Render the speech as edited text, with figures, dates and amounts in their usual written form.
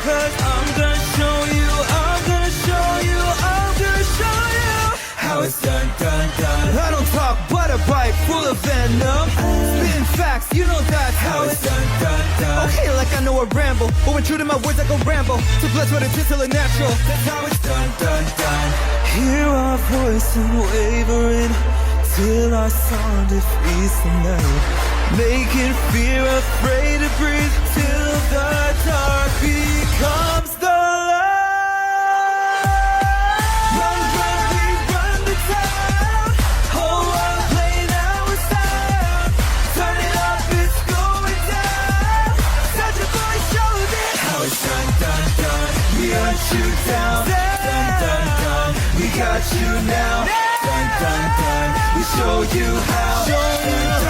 Cause I'm gonna show you, I'm gonna show you, I'm gonna show you how it's done, done, done. I don't talk but a bite full of venom. Spitting facts, you know that's how it's done, done, done. Okay, like I know I ramble, but when true to my words I go ramble. So blessed with a tinsel and natural. That's how it's done, done, done. Hear our voice unwavering till our song defeats the night. Making fear afraid to breathe till the dark becomes the light. Run, run, we run the town. Whole world playing our sound. Turn it up, it's going down. Such a voice, show them how it's done, done, done. We hunt you down. Done, done, done. We got you now. Done, done, done. We show you how. Done, done,